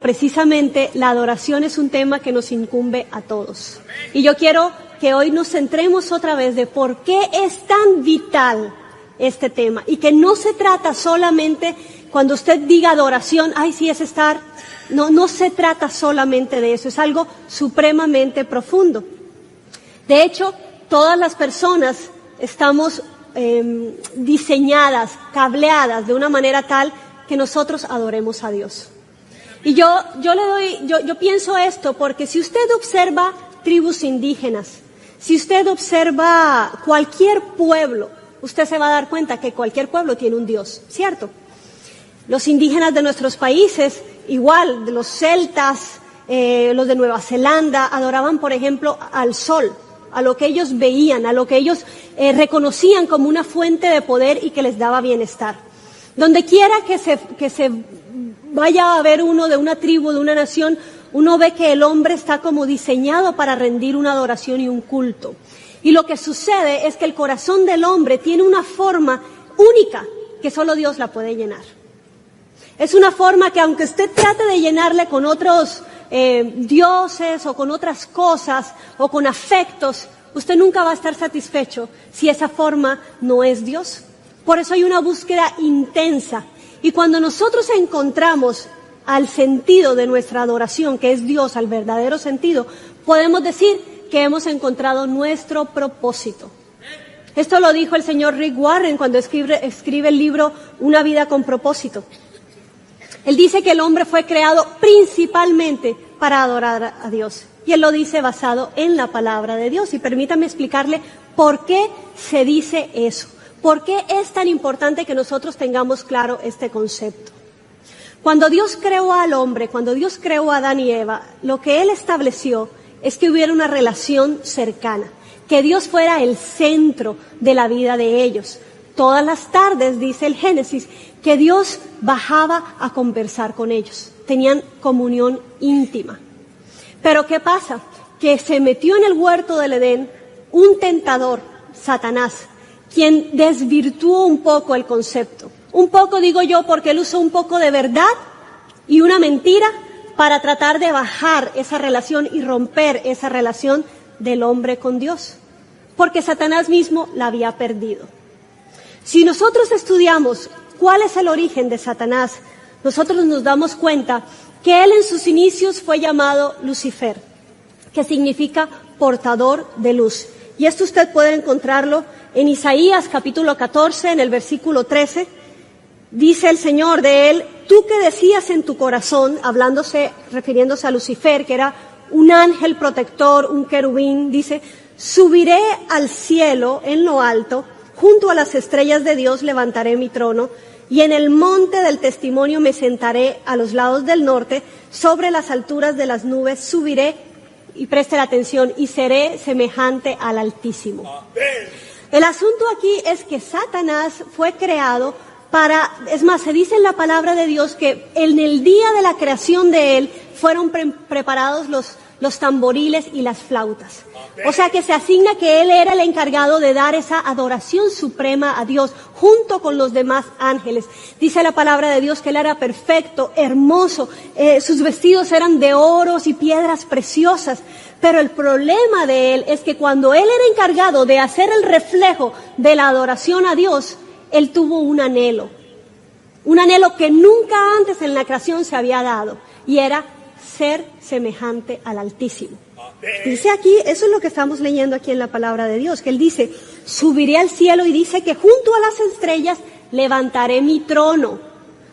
precisamente la adoración es un tema que nos incumbe a todos. Y yo quiero que hoy nos centremos otra vez de por qué es tan vital este tema. Y que no se trata solamente, cuando usted diga adoración, ay, sí, es estar. No se trata solamente de eso, es algo supremamente profundo. De hecho, todas las personas estamos diseñadas, cableadas de una manera tal que nosotros adoremos a Dios. Y yo pienso esto porque si usted observa tribus indígenas, si usted observa cualquier pueblo, usted se va a dar cuenta que cualquier pueblo tiene un Dios, ¿cierto? Los indígenas de nuestros países, igual, de los celtas, los de Nueva Zelanda, adoraban, por ejemplo, al sol, a lo que ellos veían, a lo que ellos reconocían como una fuente de poder y que les daba bienestar. Donde quiera que se vaya a ver uno de una tribu, de una nación, uno ve que el hombre está como diseñado para rendir una adoración y un culto. Y lo que sucede es que el corazón del hombre tiene una forma única que solo Dios la puede llenar. Es una forma que aunque usted trate de llenarle con otros dioses o con otras cosas o con afectos, usted nunca va a estar satisfecho si esa forma no es Dios. Por eso hay una búsqueda intensa. Y cuando nosotros encontramos al sentido de nuestra adoración, que es Dios, al verdadero sentido, podemos decir que hemos encontrado nuestro propósito. Esto lo dijo el señor Rick Warren cuando escribe el libro Una vida con propósito. Él dice que el hombre fue creado principalmente para adorar a Dios. Y él lo dice basado en la palabra de Dios. Y permítame explicarle por qué se dice eso. ¿Por qué es tan importante que nosotros tengamos claro este concepto? Cuando Dios creó al hombre, cuando Dios creó a Adán y Eva, lo que Él estableció es que hubiera una relación cercana, que Dios fuera el centro de la vida de ellos. Todas las tardes, dice el Génesis, que Dios bajaba a conversar con ellos. Tenían comunión íntima. Pero ¿qué pasa? Que se metió en el huerto del Edén un tentador, Satanás, quien desvirtuó un poco el concepto. Un poco, digo yo, porque él usó un poco de verdad y una mentira para tratar de bajar esa relación y romper esa relación del hombre con Dios. Porque Satanás mismo la había perdido. Si nosotros estudiamos cuál es el origen de Satanás, nosotros nos damos cuenta que él en sus inicios fue llamado Lucifer, que significa portador de luz. Y esto usted puede encontrarlo en Isaías capítulo 14, en el versículo 13. Dice el Señor de él: tú que decías en tu corazón, refiriéndose a Lucifer, que era un ángel protector, un querubín, dice: subiré al cielo en lo alto, junto a las estrellas de Dios levantaré mi trono, y en el monte del testimonio me sentaré a los lados del norte, sobre las alturas de las nubes subiré, y preste la atención, y seré semejante al Altísimo. El asunto aquí es que Satanás fue creado es más, se dice en la palabra de Dios que en el día de la creación de él fueron preparados los tamboriles y las flautas. O sea que se asigna que él era el encargado de dar esa adoración suprema a Dios junto con los demás ángeles. Dice la palabra de Dios que él era perfecto, hermoso, sus vestidos eran de oros y piedras preciosas. Pero el problema de él es que cuando él era encargado de hacer el reflejo de la adoración a Dios, él tuvo un anhelo que nunca antes en la creación se había dado, y era ser semejante al Altísimo. Dice aquí, eso es lo que estamos leyendo aquí en la palabra de Dios, que él dice: subiré al cielo, y dice que junto a las estrellas levantaré mi trono.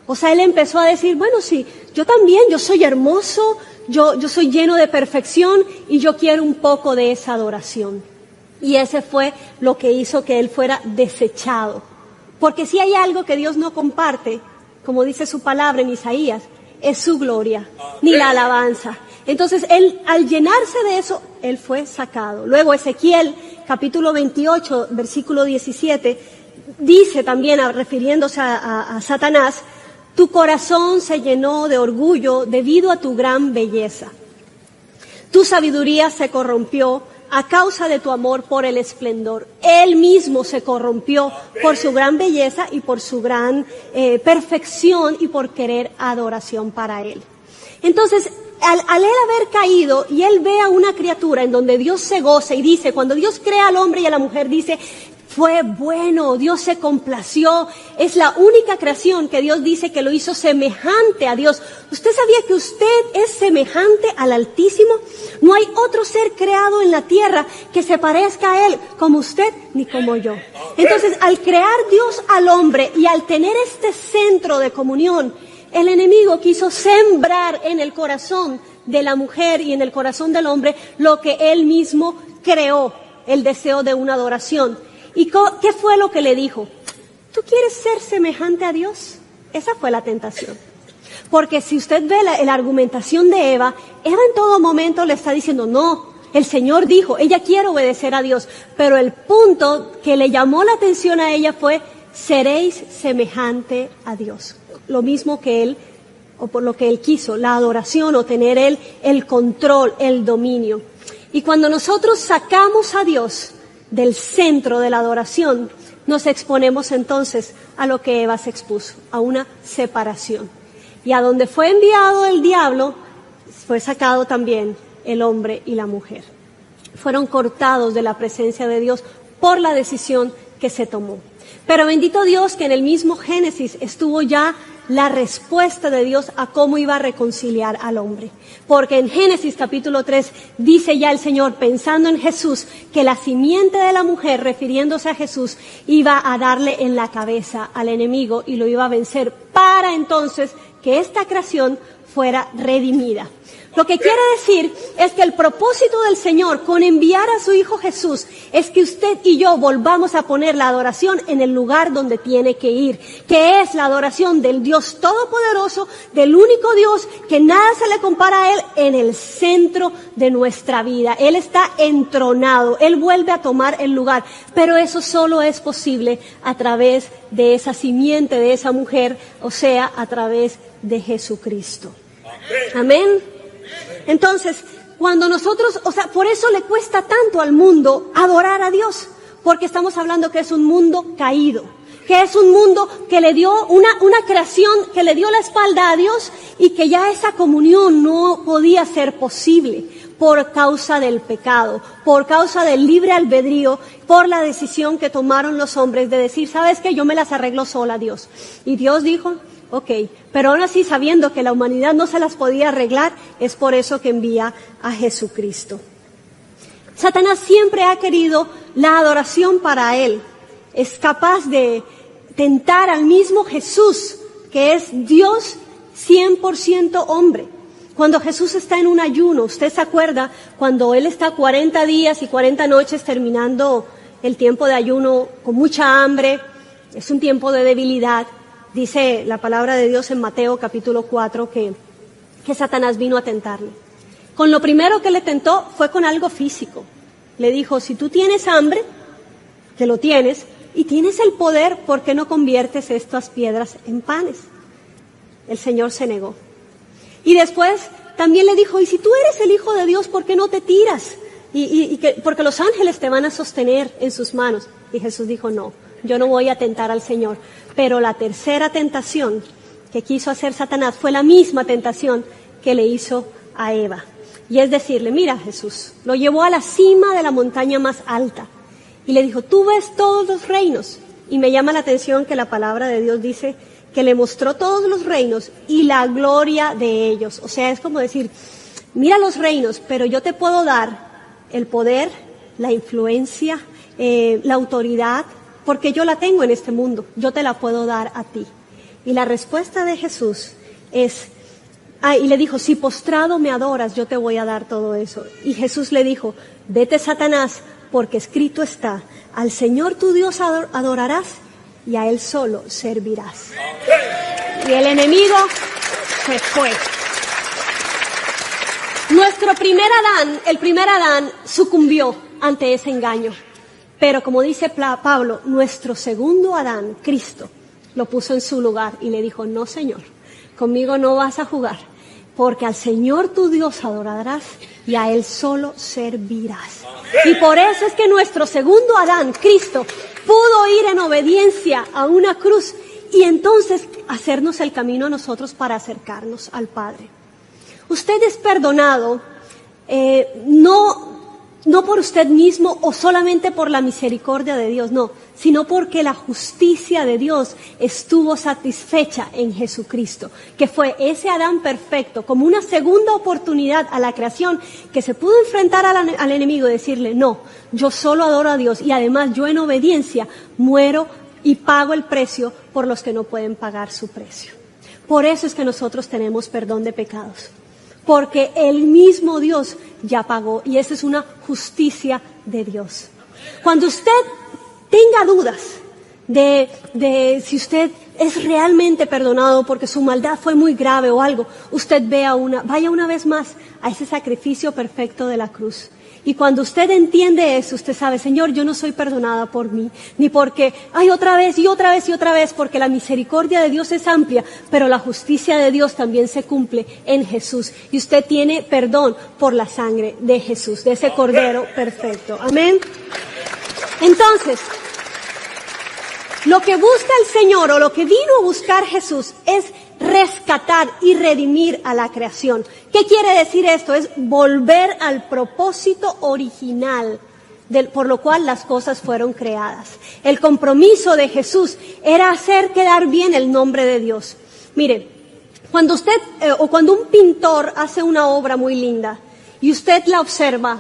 O sea, él empezó a decir: bueno, sí, yo también, yo soy hermoso, yo soy lleno de perfección, y yo quiero un poco de esa adoración. Y ese fue lo que hizo que él fuera desechado. Porque si hay algo que Dios no comparte, como dice su palabra en Isaías, es su gloria, ni la alabanza. Entonces, él, al llenarse de eso, él fue sacado. Luego, Ezequiel, capítulo 28, versículo 17, dice también, refiriéndose a Satanás: tu corazón se llenó de orgullo debido a tu gran belleza. Tu sabiduría se corrompió a causa de tu amor por el esplendor. Él mismo se corrompió por su gran belleza y por su gran perfección y por querer adoración para él. Entonces, al él haber caído y él ve a una criatura en donde Dios se goza y dice, cuando Dios crea al hombre y a la mujer, dice, fue bueno, Dios se complació, es la única creación que Dios dice que lo hizo semejante a Dios. ¿Usted sabía que usted es semejante al Altísimo? No hay otro ser creado en la tierra que se parezca a Él como usted ni como yo. Entonces, al crear Dios al hombre y al tener este centro de comunión, el enemigo quiso sembrar en el corazón de la mujer y en el corazón del hombre lo que él mismo creó, el deseo de una adoración. ¿Y qué fue lo que le dijo? ¿Tú quieres ser semejante a Dios? Esa fue la tentación. Porque si usted ve la argumentación de Eva en todo momento le está diciendo, no, el Señor dijo, ella quiere obedecer a Dios. Pero el punto que le llamó la atención a ella fue, seréis semejante a Dios. Lo mismo que Él, o por lo que Él quiso, la adoración o tener Él el control, el dominio. Y cuando nosotros sacamos a Dios del centro de la adoración, nos exponemos entonces a lo que Eva se expuso, a una separación. Y a donde fue enviado el diablo, fue sacado también el hombre y la mujer. Fueron cortados de la presencia de Dios por la decisión que se tomó. Pero bendito Dios que en el mismo Génesis estuvo ya la respuesta de Dios a cómo iba a reconciliar al hombre. Porque en Génesis capítulo 3 dice ya el Señor, pensando en Jesús, que la simiente de la mujer, refiriéndose a Jesús, iba a darle en la cabeza al enemigo y lo iba a vencer para entonces que esta creación fuera redimida. Lo que quiere decir es que el propósito del Señor con enviar a su Hijo Jesús es que usted y yo volvamos a poner la adoración en el lugar donde tiene que ir, que es la adoración del Dios Todopoderoso, del único Dios que nada se le compara a Él, en el centro de nuestra vida. Él está entronado, Él vuelve a tomar el lugar, pero eso solo es posible a través de esa simiente, de esa mujer, o sea, a través de Jesucristo. Amén. Entonces, cuando nosotros, por eso le cuesta tanto al mundo adorar a Dios, porque estamos hablando que es un mundo caído, que es un mundo que le dio una creación que le dio la espalda a Dios y que ya esa comunión no podía ser posible por causa del pecado, por causa del libre albedrío, por la decisión que tomaron los hombres de decir, ¿sabes qué? Yo me las arreglo sola, Dios. Y Dios dijo, ok, pero aún así sabiendo que la humanidad no se las podía arreglar, es por eso que envía a Jesucristo. Satanás siempre ha querido la adoración para él. Es capaz de tentar al mismo Jesús, que es Dios 100% hombre. Cuando Jesús está en un ayuno, usted se acuerda cuando Él está 40 días y 40 noches terminando el tiempo de ayuno con mucha hambre, es un tiempo de debilidad. Dice la palabra de Dios en Mateo capítulo 4 que Satanás vino a tentarle. Con lo primero que le tentó fue con algo físico. Le dijo, si tú tienes hambre, que lo tienes, y tienes el poder, ¿por qué no conviertes estas piedras en panes? El Señor se negó. Y después también le dijo, y si tú eres el Hijo de Dios, ¿por qué no te tiras? Porque los ángeles te van a sostener en sus manos. Y Jesús dijo, no, yo no voy a tentar al Señor. Pero la tercera tentación que quiso hacer Satanás fue la misma tentación que le hizo a Eva. Y es decirle, mira Jesús, lo llevó a la cima de la montaña más alta. Y le dijo, tú ves todos los reinos. Y me llama la atención que la palabra de Dios dice que le mostró todos los reinos y la gloria de ellos. O sea, es como decir, mira los reinos, pero yo te puedo dar el poder, la influencia, la autoridad, porque yo la tengo en este mundo, yo te la puedo dar a ti. Y la respuesta de Jesús es, y le dijo, si postrado me adoras, yo te voy a dar todo eso. Y Jesús le dijo, vete Satanás, porque escrito está, al Señor tu Dios adorarás y a Él solo servirás. Y el enemigo se fue. Nuestro el primer Adán sucumbió ante ese engaño. Pero como dice Pablo, nuestro segundo Adán, Cristo, lo puso en su lugar y le dijo, no Señor, conmigo no vas a jugar, porque al Señor tu Dios adorarás y a Él solo servirás. Y por eso es que nuestro segundo Adán, Cristo, pudo ir en obediencia a una cruz y entonces hacernos el camino a nosotros para acercarnos al Padre. Usted es perdonado, no por usted mismo o solamente por la misericordia de Dios, no, sino porque la justicia de Dios estuvo satisfecha en Jesucristo, que fue ese Adán perfecto, como una segunda oportunidad a la creación, que se pudo enfrentar al enemigo y decirle, no, yo solo adoro a Dios y además yo en obediencia muero y pago el precio por los que no pueden pagar su precio. Por eso es que nosotros tenemos perdón de pecados. Porque el mismo Dios ya pagó y esa es una justicia de Dios. Cuando usted tenga dudas de si usted es realmente perdonado porque su maldad fue muy grave o algo, usted vaya una vez más a ese sacrificio perfecto de la cruz. Y cuando usted entiende eso, usted sabe, Señor, yo no soy perdonada por mí, ni porque, otra vez y otra vez y otra vez, porque la misericordia de Dios es amplia, pero la justicia de Dios también se cumple en Jesús. Y usted tiene perdón por la sangre de Jesús, de ese Cordero perfecto. Amén. Entonces, lo que busca el Señor o lo que vino a buscar Jesús es rescatar y redimir a la creación. ¿Qué quiere decir esto? Es volver al propósito original por lo cual las cosas fueron creadas. El compromiso de Jesús era hacer quedar bien el nombre de Dios. Mire, cuando cuando un pintor hace una obra muy linda y usted la observa,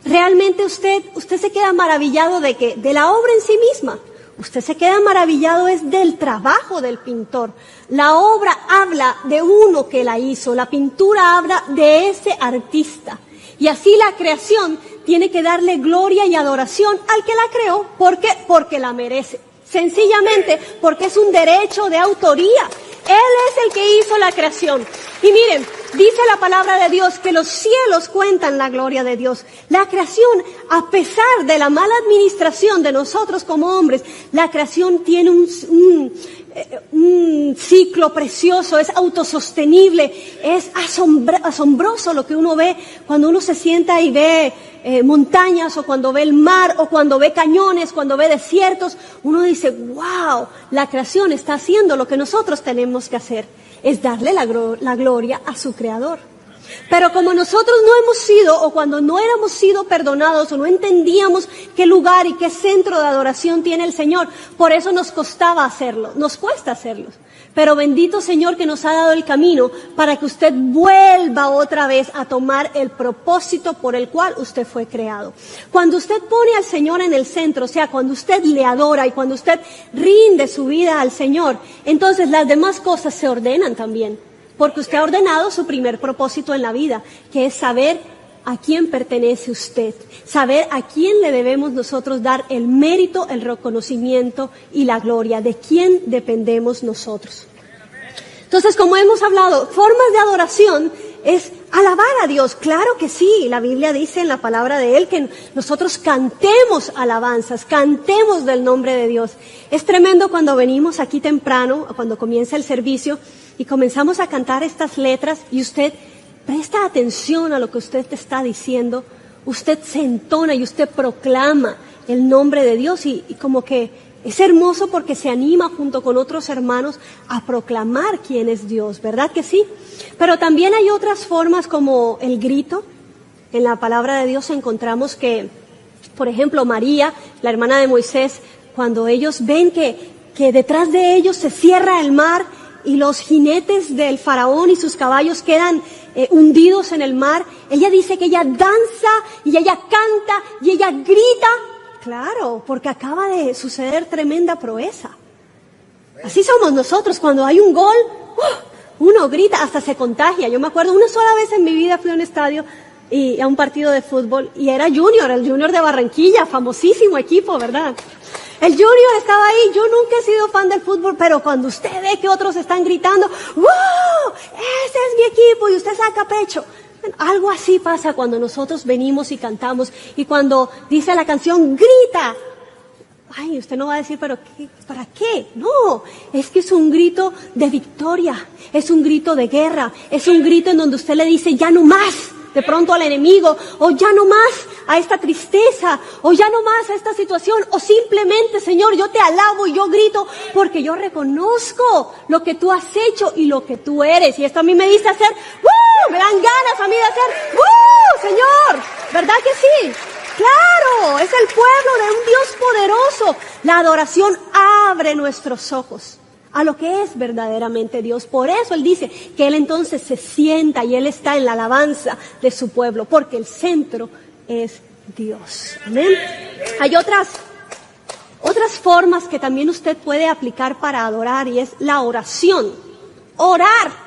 realmente usted se queda maravillado de la obra en sí misma. Usted se queda maravillado es del trabajo del pintor. La obra habla de uno que la hizo, la pintura habla de ese artista. Y así la creación tiene que darle gloria y adoración al que la creó. ¿Por qué? Porque la merece. Sencillamente porque es un derecho de autoría. Él es el que hizo la creación. Y miren, dice la palabra de Dios que los cielos cuentan la gloria de Dios. La creación, a pesar de la mala administración de nosotros como hombres, la creación tiene un ciclo precioso, es autosostenible, es asombroso lo que uno ve cuando uno se sienta y ve montañas, o cuando ve el mar, o cuando ve cañones, cuando ve desiertos. Uno dice, wow, la creación está haciendo lo que nosotros tenemos que hacer, es darle la gloria a su Creador. Pero como nosotros no hemos sido, o cuando no éramos sido perdonados, o no entendíamos qué lugar y qué centro de adoración tiene el Señor, por eso nos costaba hacerlo, nos cuesta hacerlo. Pero bendito Señor que nos ha dado el camino para que usted vuelva otra vez a tomar el propósito por el cual usted fue creado. Cuando usted pone al Señor en el centro, o sea, cuando usted le adora y cuando usted rinde su vida al Señor, entonces las demás cosas se ordenan también. Porque usted ha ordenado su primer propósito en la vida, que es saber a quién pertenece usted, saber a quién le debemos nosotros dar el mérito, el reconocimiento y la gloria, de quién dependemos nosotros. Entonces, como hemos hablado, formas de adoración es alabar a Dios. Claro que sí, la Biblia dice en la palabra de Él que nosotros cantemos alabanzas, cantemos del nombre de Dios. Es tremendo cuando venimos aquí temprano, cuando comienza el servicio, y comenzamos a cantar estas letras y usted presta atención a lo que usted te está diciendo, usted se entona y usted proclama el nombre de Dios y como que es hermoso porque se anima junto con otros hermanos a proclamar quién es Dios, ¿verdad que sí? Pero también hay otras formas como el grito. En la palabra de Dios encontramos que, por ejemplo, María, la hermana de Moisés, cuando ellos ven que detrás de ellos se cierra el mar y los jinetes del faraón y sus caballos quedan hundidos en el mar, ella dice que ella danza y ella canta y ella grita. Claro, porque acaba de suceder tremenda proeza. Así somos nosotros, cuando hay un gol, uno grita, hasta se contagia. Yo me acuerdo, una sola vez en mi vida fui a un estadio y a un partido de fútbol y era el Junior de Barranquilla, famosísimo equipo, ¿verdad? El Junior estaba ahí. Yo nunca he sido fan del fútbol, pero cuando usted ve que otros están gritando, ¡wow! ¡Ese es mi equipo! Y usted saca pecho. Algo así pasa cuando nosotros venimos y cantamos. Y cuando dice la canción, ¡grita! Ay, usted no va a decir, ¿pero qué? ¿Para qué? No, es que es un grito de victoria. Es un grito de guerra. Es un grito en donde usted le dice, ya no más. De pronto al enemigo, o ya no más a esta tristeza, o ya no más a esta situación, o simplemente, Señor, yo te alabo y yo grito porque yo reconozco lo que tú has hecho y lo que tú eres. Y esto a mí me dice hacer, me dan a mí de hacer, Señor, ¿verdad que sí? Claro, es el pueblo de un Dios poderoso. La adoración abre nuestros ojos a lo que es verdaderamente Dios. Por eso Él dice que Él entonces se sienta y Él está en la alabanza de su pueblo, porque el centro es Dios. Amén. Hay otras formas que también usted puede aplicar para adorar, y es la oración. Orar.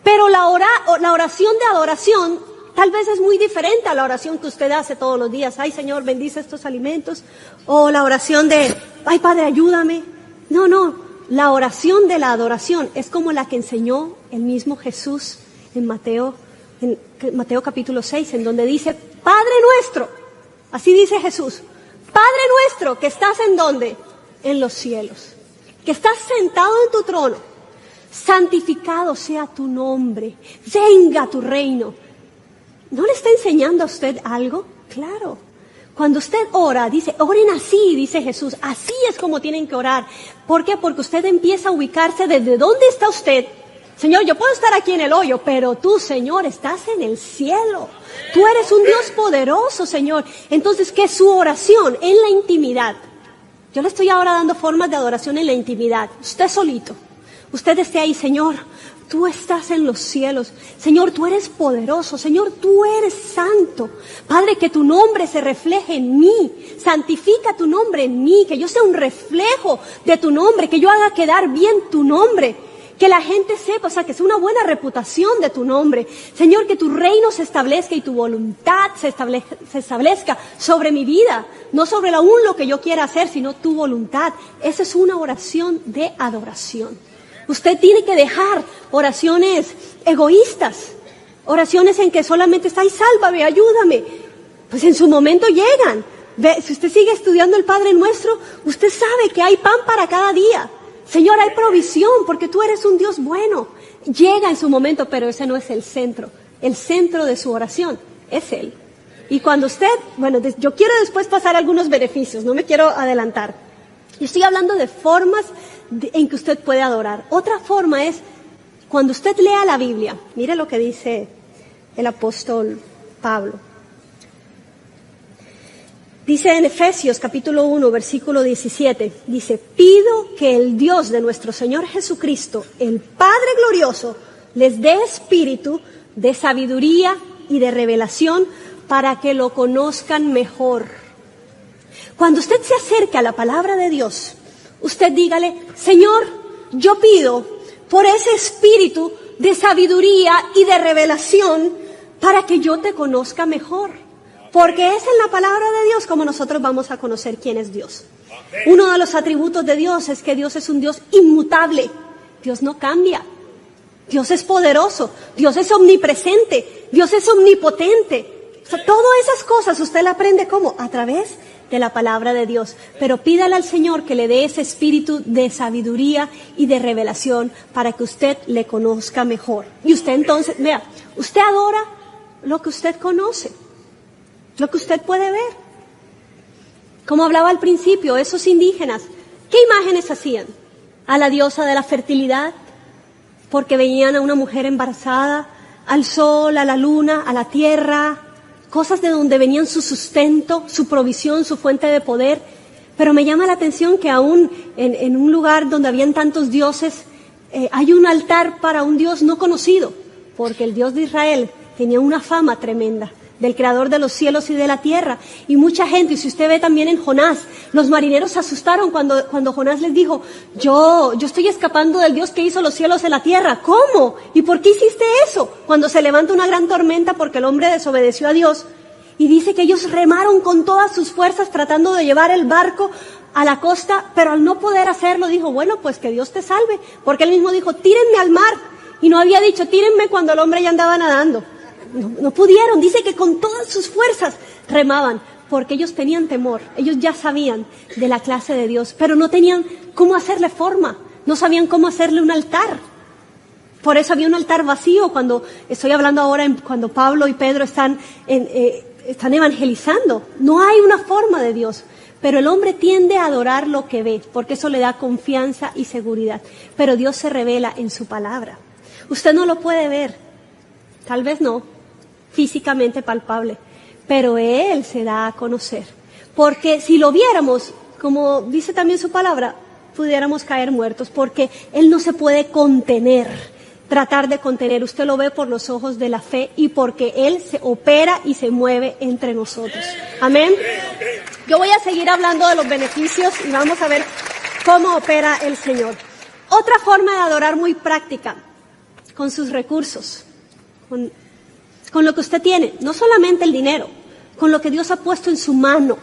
Pero la oración de adoración tal vez es muy diferente a la oración que usted hace todos los días. Ay, Señor, bendice estos alimentos. O la oración de, ay, Padre, ayúdame. No. La oración de la adoración es como la que enseñó el mismo Jesús en Mateo capítulo 6, en donde dice, Padre nuestro, así dice Jesús, Padre nuestro que estás en ¿dónde? En los cielos, que estás sentado en tu trono, santificado sea tu nombre, venga tu reino. ¿No le está enseñando a usted algo? Claro. Cuando usted ora, dice, oren así, dice Jesús, así es como tienen que orar. ¿Por qué? Porque usted empieza a ubicarse desde dónde está usted. Señor, yo puedo estar aquí en el hoyo, pero tú, Señor, estás en el cielo. Tú eres un Dios poderoso, Señor. Entonces, ¿qué es su oración? En la intimidad. Yo le estoy ahora dando formas de adoración en la intimidad. Usted solito. Usted esté ahí, Señor, tú estás en los cielos. Señor, tú eres poderoso. Señor, tú eres santo. Padre, que tu nombre se refleje en mí. Santifica tu nombre en mí. Que yo sea un reflejo de tu nombre. Que yo haga quedar bien tu nombre. Que la gente sepa, o sea, que sea una buena reputación de tu nombre. Señor, que tu reino se establezca y tu voluntad se establezca sobre mi vida. No sobre aún lo que yo quiera hacer, sino tu voluntad. Esa es una oración de adoración. Usted tiene que dejar oraciones egoístas, oraciones en que solamente está, ay, sálvame, ayúdame. Pues en su momento llegan. Si usted sigue estudiando el Padre Nuestro, usted sabe que hay pan para cada día. Señor, hay provisión porque tú eres un Dios bueno. Llega en su momento, pero ese no es el centro. El centro de su oración es Él. Y cuando usted, yo quiero después pasar algunos beneficios, no me quiero adelantar. Yo estoy hablando de formas en que usted puede adorar. Otra forma es cuando usted lea la Biblia. Mire lo que dice el apóstol Pablo. Dice en Efesios capítulo 1, versículo 17, dice, pido que el Dios de nuestro Señor Jesucristo, el Padre glorioso, les dé espíritu de sabiduría y de revelación para que lo conozcan mejor. Cuando usted se acerque a la palabra de Dios, usted dígale, Señor, yo pido por ese espíritu de sabiduría y de revelación para que yo te conozca mejor. Porque es en la palabra de Dios como nosotros vamos a conocer quién es Dios. Uno de los atributos de Dios es que Dios es un Dios inmutable. Dios no cambia. Dios es poderoso. Dios es omnipresente. Dios es omnipotente. O sea, todas esas cosas usted la aprende ¿cómo? A través de la palabra de Dios. Pero pídale al Señor que le dé ese espíritu de sabiduría y de revelación para que usted le conozca mejor. Y usted entonces, vea, usted adora lo que usted conoce. Lo que usted puede ver. Como hablaba al principio, esos indígenas, ¿qué imágenes hacían? A la diosa de la fertilidad, porque veían a una mujer embarazada, al sol, a la luna, a la tierra, cosas de donde venían su sustento, su provisión, su fuente de poder. Pero me llama la atención que aún en un lugar donde habían tantos dioses, hay un altar para un Dios no conocido, porque el Dios de Israel tenía una fama tremenda, del creador de los cielos y de la tierra. Y mucha gente, y si usted ve también en Jonás, los marineros se asustaron cuando Jonás les dijo, yo estoy escapando del Dios que hizo los cielos y la tierra. ¿Cómo? ¿Y por qué hiciste eso? Cuando se levanta una gran tormenta porque el hombre desobedeció a Dios. Y dice que ellos remaron con todas sus fuerzas tratando de llevar el barco a la costa, pero al no poder hacerlo dijo, bueno, pues que Dios te salve. Porque él mismo dijo, tírenme al mar. Y no había dicho, tírenme cuando el hombre ya andaba nadando. No pudieron, dice que con todas sus fuerzas remaban, porque ellos tenían temor, ellos ya sabían de la clase de Dios, pero no tenían cómo hacerle forma, no sabían cómo hacerle un altar. Por eso había un altar vacío cuando, estoy hablando ahora cuando Pablo y Pedro están evangelizando, no hay una forma de Dios, pero el hombre tiende a adorar lo que ve, porque eso le da confianza y seguridad, pero Dios se revela en su palabra. Usted no lo puede ver, tal vez no. físicamente palpable, pero Él se da a conocer. Porque si lo viéramos, como dice también su palabra, pudiéramos caer muertos, porque Él no se puede contener, tratar de contener. Usted lo ve por los ojos de la fe y porque Él se opera y se mueve entre nosotros. Amén. Yo voy a seguir hablando de los beneficios y vamos a ver cómo opera el Señor. Otra forma de adorar muy práctica, con sus recursos, con lo que usted tiene, no solamente el dinero, con lo que Dios ha puesto en su mano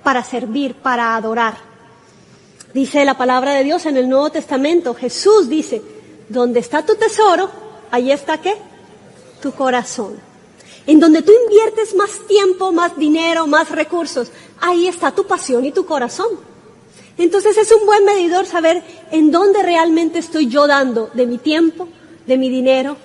para servir, para adorar. Dice la palabra de Dios en el Nuevo Testamento, Jesús dice, donde está tu tesoro, ahí está ¿qué? Tu corazón. En donde tú inviertes más tiempo, más dinero, más recursos, ahí está tu pasión y tu corazón. Entonces es un buen medidor saber en dónde realmente estoy yo dando de mi tiempo, de mi dinero,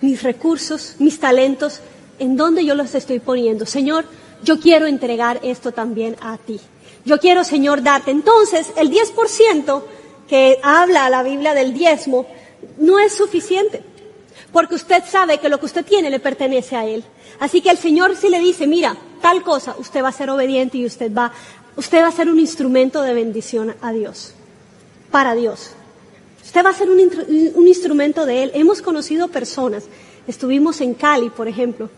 mis recursos, mis talentos, en dónde yo los estoy poniendo. Señor, yo quiero entregar esto también a ti. Yo quiero, Señor, darte. Entonces, el 10% que habla la Biblia del diezmo no es suficiente, porque usted sabe que lo que usted tiene le pertenece a Él. Así que el Señor si le dice, mira, tal cosa, usted va a ser obediente y usted va a ser un instrumento de bendición a Dios, para Dios. Usted va a ser un instrumento de Él. Hemos conocido personas, estuvimos en Cali, por ejemplo,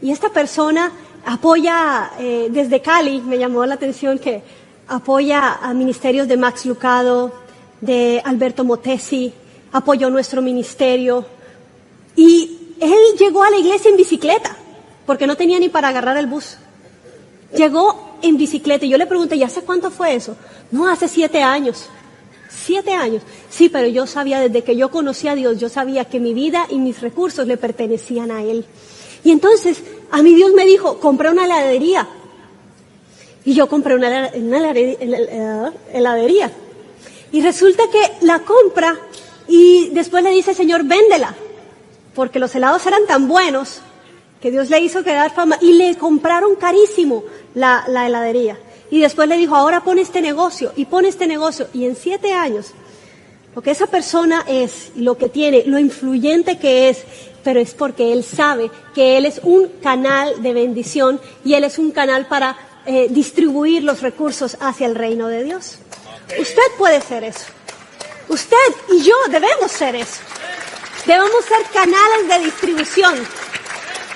y esta persona apoya, desde Cali, me llamó la atención que apoya a ministerios de Max Lucado, de Alberto Motesi, apoyó nuestro ministerio, y él llegó a la iglesia en bicicleta, porque no tenía ni para agarrar el bus. Llegó en bicicleta, y yo le pregunté, ¿y hace cuánto fue eso? No, hace 7 años. 7 años. Sí, pero yo sabía, desde que yo conocí a Dios, yo sabía que mi vida y mis recursos le pertenecían a Él. Y entonces, a mí Dios me dijo, compré una heladería. Y yo compré una heladería. Y resulta que la compra, y después le dice, Señor, véndela. Porque los helados eran tan buenos, que Dios le hizo quedar fama, y le compraron carísimo la heladería. Y después le dijo, ahora pon este negocio, y pon este negocio. Y en 7 años, lo que esa persona es, lo que tiene, lo influyente que es, pero es porque él sabe que él es un canal de bendición y él es un canal para distribuir los recursos hacia el reino de Dios. Usted puede ser eso. Usted y yo debemos ser eso. Debemos ser canales de distribución.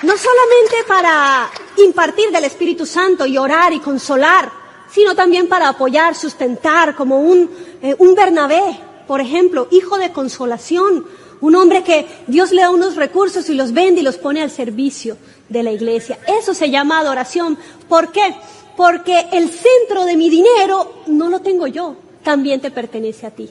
No solamente para impartir del Espíritu Santo y orar y consolar, sino también para apoyar, sustentar, como un Bernabé, por ejemplo, hijo de consolación, un hombre que Dios le da unos recursos y los vende y los pone al servicio de la iglesia. Eso se llama adoración. ¿Por qué? Porque el centro de mi dinero no lo tengo yo, también te pertenece a ti.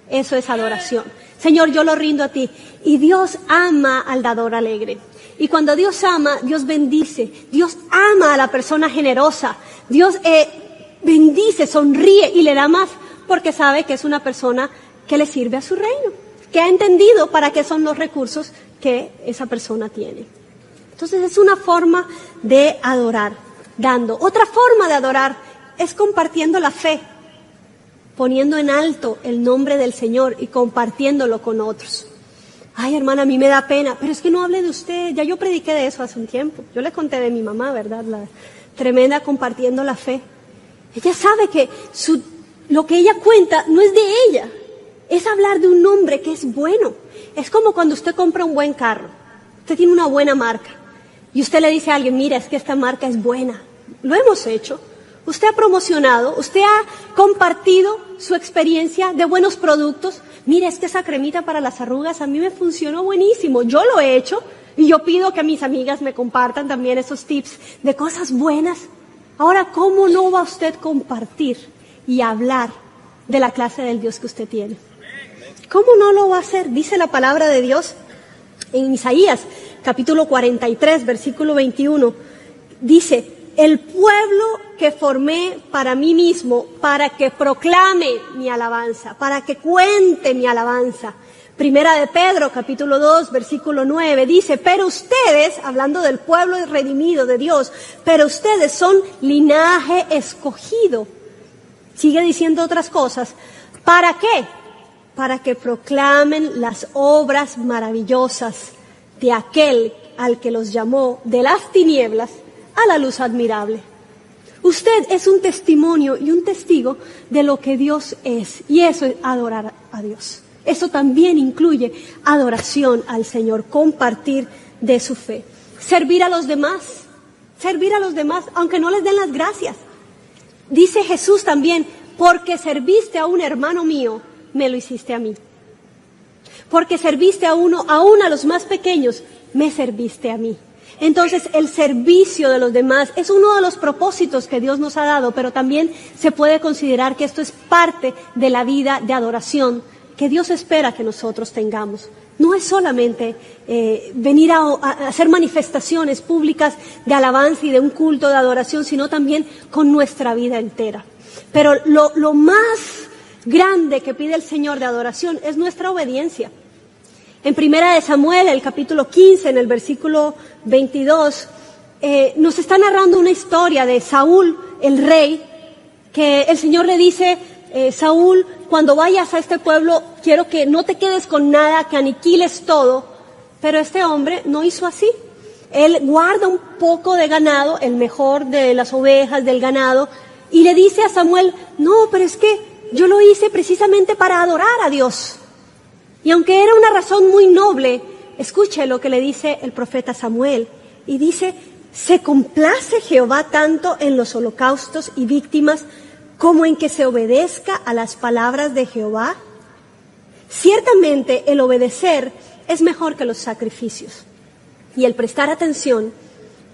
Eso es adoración. Señor, yo lo rindo a ti. Y Dios ama al dador alegre. Y cuando Dios ama, Dios bendice. Dios ama a la persona generosa. Dios bendice, sonríe y le da más, porque sabe que es una persona que le sirve a su reino, que ha entendido para qué son los recursos que esa persona tiene. Entonces es una forma de adorar, dando. Otra forma de adorar es compartiendo la fe, poniendo en alto el nombre del Señor y compartiéndolo con otros. Ay, hermana, a mí me da pena, pero es que no hable de usted, ya yo prediqué de eso hace un tiempo. Yo le conté de mi mamá, ¿verdad? La tremenda compartiendo la fe. Ella sabe que lo que ella cuenta no es de ella, es hablar de un hombre que es bueno. Es como cuando usted compra un buen carro, usted tiene una buena marca, y usted le dice a alguien, mira, es que esta marca es buena. Lo hemos hecho. Usted ha promocionado, usted ha compartido su experiencia de buenos productos. Mira, es que esa cremita para las arrugas a mí me funcionó buenísimo. Yo lo he hecho y yo pido que mis amigas me compartan también esos tips de cosas buenas. Ahora, ¿cómo no va usted a compartir y hablar de la clase del Dios que usted tiene? ¿Cómo no lo va a hacer? Dice la palabra de Dios en Isaías, capítulo 43, versículo 21. Dice, el pueblo que formé para mí mismo, para que proclame mi alabanza, para que cuente mi alabanza. Primera de Pedro, capítulo 2, versículo 9, dice, pero ustedes, hablando del pueblo redimido de Dios, pero ustedes son linaje escogido. Sigue diciendo otras cosas. ¿Para qué? Para que proclamen las obras maravillosas de aquel al que los llamó de las tinieblas a la luz admirable. Usted es un testimonio y un testigo de lo que Dios es, y eso es adorar a Dios. Eso también incluye adoración al Señor, compartir de su fe. Servir a los demás, aunque no les den las gracias. Dice Jesús también, porque serviste a un hermano mío, me lo hiciste a mí. Porque serviste a uno, aún a los más pequeños, me serviste a mí. Entonces, el servicio de los demás es uno de los propósitos que Dios nos ha dado, pero también se puede considerar que esto es parte de la vida de adoración que Dios espera que nosotros tengamos. No es solamente venir a hacer manifestaciones públicas de alabanza y de un culto de adoración, sino también con nuestra vida entera. Pero lo más grande que pide el Señor de adoración es nuestra obediencia. En Primera de Samuel, el capítulo 15, en el versículo 22, nos está narrando una historia de Saúl, el rey, que el Señor le dice, Saúl, cuando vayas a este pueblo, quiero que no te quedes con nada, que aniquiles todo. Pero este hombre no hizo así. Él guarda un poco de ganado, el mejor de las ovejas, del ganado, y le dice a Samuel, no, pero es que yo lo hice precisamente para adorar a Dios. Y aunque era una razón muy noble, escuche lo que le dice el profeta Samuel. Y dice, ¿se complace Jehová tanto en los holocaustos y víctimas como en que se obedezca a las palabras de Jehová? Ciertamente el obedecer es mejor que los sacrificios y el prestar atención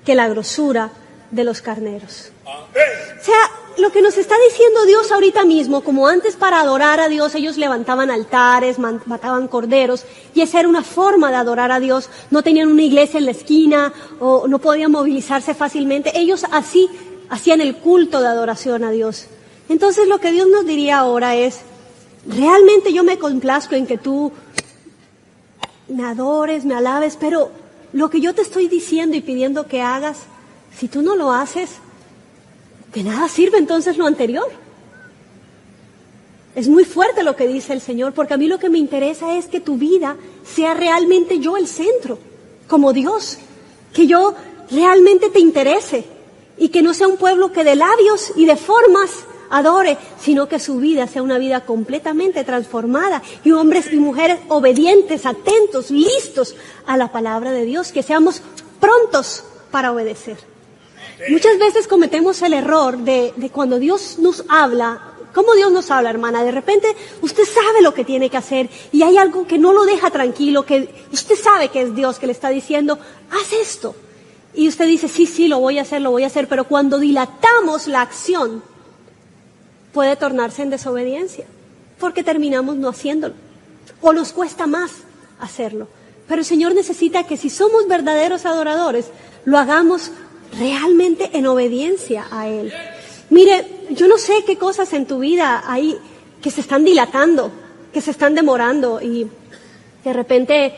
que la grosura de los carneros. O sea, lo que nos está diciendo Dios ahorita mismo, como antes para adorar a Dios ellos levantaban altares, mataban corderos, y esa era una forma de adorar a Dios, no tenían una iglesia en la esquina o no podían movilizarse fácilmente, ellos así hacían el culto de adoración a Dios. Entonces lo que Dios nos diría ahora es, realmente yo me complazco en que tú me adores, me alabes, pero lo que yo te estoy diciendo y pidiendo que hagas, si tú no lo haces, de nada sirve entonces lo anterior. Es muy fuerte lo que dice el Señor, porque a mí lo que me interesa es que tu vida sea realmente yo el centro, como Dios, que yo realmente te interese y que no sea un pueblo que de labios y de formas adore, sino que su vida sea una vida completamente transformada y hombres y mujeres obedientes, atentos, listos a la palabra de Dios, que seamos prontos para obedecer. Muchas veces cometemos el error de cuando Dios nos habla. ¿Cómo Dios nos habla, hermana? De repente usted sabe lo que tiene que hacer y hay algo que no lo deja tranquilo, que usted sabe que es Dios que le está diciendo, haz esto. Y usted dice, sí, lo voy a hacer, pero cuando dilatamos la acción, puede tornarse en desobediencia, porque terminamos no haciéndolo, o nos cuesta más hacerlo. Pero el Señor necesita que si somos verdaderos adoradores, lo hagamos realmente en obediencia a Él. Mire, yo no sé qué cosas en tu vida hay que se están dilatando, que se están demorando y de repente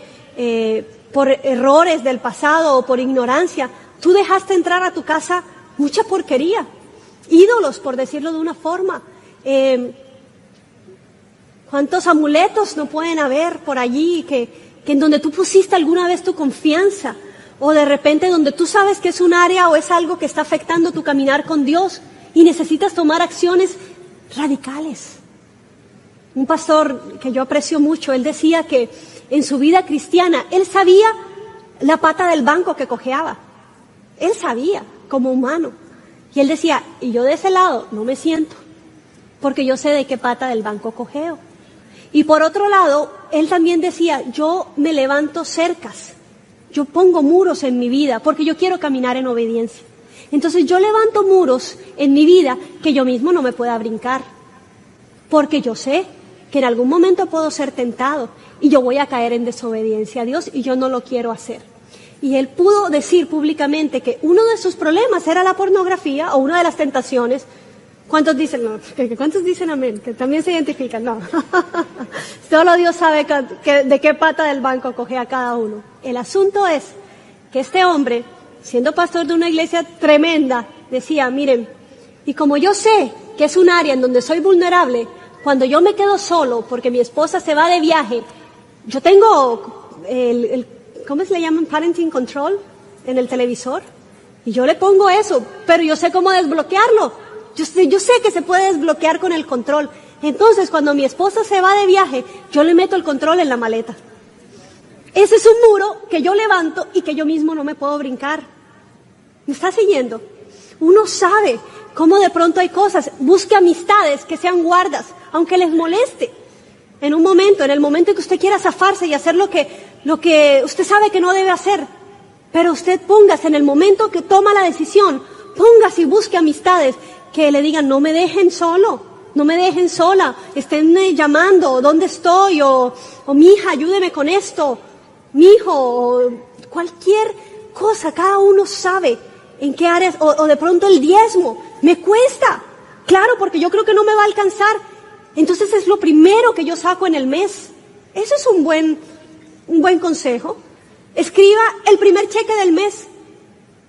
por errores del pasado o por ignorancia, tú dejaste entrar a tu casa mucha porquería, ídolos, por decirlo de una forma. ¿Cuántos amuletos no pueden haber por allí que en donde tú pusiste alguna vez tu confianza? O de repente donde tú sabes que es un área o es algo que está afectando tu caminar con Dios y necesitas tomar acciones radicales. Un pastor que yo aprecio mucho, él decía que en su vida cristiana, él sabía la pata del banco que cojeaba. Él sabía, como humano. Y él decía, y yo de ese lado no me siento, porque yo sé de qué pata del banco cojeo. Y por otro lado, él también decía, yo me levanto cercas. Yo pongo muros en mi vida porque yo quiero caminar en obediencia. Entonces yo levanto muros en mi vida que yo mismo no me pueda brincar. Porque yo sé que en algún momento puedo ser tentado y yo voy a caer en desobediencia a Dios y yo no lo quiero hacer. Y él pudo decir públicamente que uno de sus problemas era la pornografía o una de las tentaciones. ¿Cuántos dicen no? ¿Cuántos dicen amén? Que también se identifican. No. Solo Dios sabe de qué pata del banco coge a cada uno. El asunto es que este hombre, siendo pastor de una iglesia tremenda, decía, miren, y como yo sé que es un área en donde soy vulnerable, cuando yo me quedo solo porque mi esposa se va de viaje, yo tengo ¿cómo se le llaman? Parenting control en el televisor. Y yo le pongo eso, pero yo sé cómo desbloquearlo. Yo sé que se puede desbloquear con el control. Entonces, cuando mi esposa se va de viaje, yo le meto el control en la maleta. Ese es un muro que yo levanto y que yo mismo no me puedo brincar. ¿Me está siguiendo? Uno sabe cómo de pronto hay cosas. Busque amistades que sean guardas, aunque les moleste. En un momento, en el momento en que usted quiera zafarse y hacer lo que usted sabe que no debe hacer. Pero usted póngase en el momento que toma la decisión, póngase y busque amistades que le digan, no me dejen solo, no me dejen sola, estén llamando, ¿dónde estoy? O mi hija, ayúdeme con esto, mi hijo, o cualquier cosa, cada uno sabe en qué áreas, o de pronto el diezmo, me cuesta, claro, porque yo creo que no me va a alcanzar, entonces es lo primero que yo saco en el mes. Eso es un buen consejo. Escriba el primer cheque del mes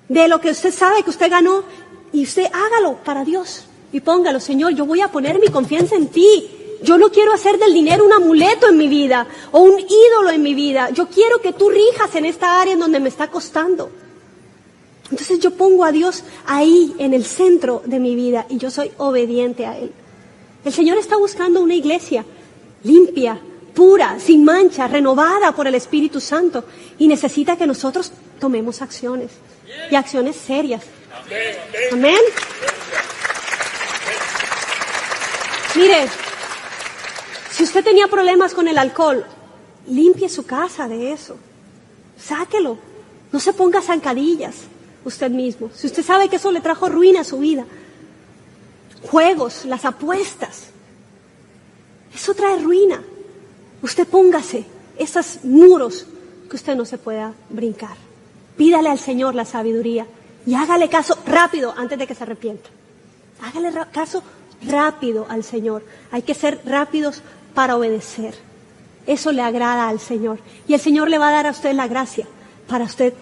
de lo que usted sabe que usted ganó y usted hágalo para Dios y póngalo, Señor, yo voy a poner mi confianza en ti. Yo no quiero hacer del dinero un amuleto en mi vida o un ídolo en mi vida. Yo quiero que tú rijas en esta área en donde me está costando. Entonces yo pongo a Dios ahí en el centro de mi vida y yo soy obediente a Él. El Señor está buscando una iglesia limpia, pura, sin mancha, renovada por el Espíritu Santo y necesita que nosotros tomemos acciones y acciones serias. Amén. Mire, si usted tenía problemas con el alcohol, limpie su casa de eso. Sáquelo. No se ponga zancadillas usted mismo. Si usted sabe que eso le trajo ruina a su vida. Juegos, las apuestas. Eso trae ruina. Usted póngase esos muros que usted no se pueda brincar. Pídale al Señor la sabiduría y hágale caso rápido antes de que se arrepienta. Hágale caso rápido al Señor. Hay que ser rápidos para obedecer. Eso le agrada al Señor. Y el Señor le va a dar a usted la gracia para usted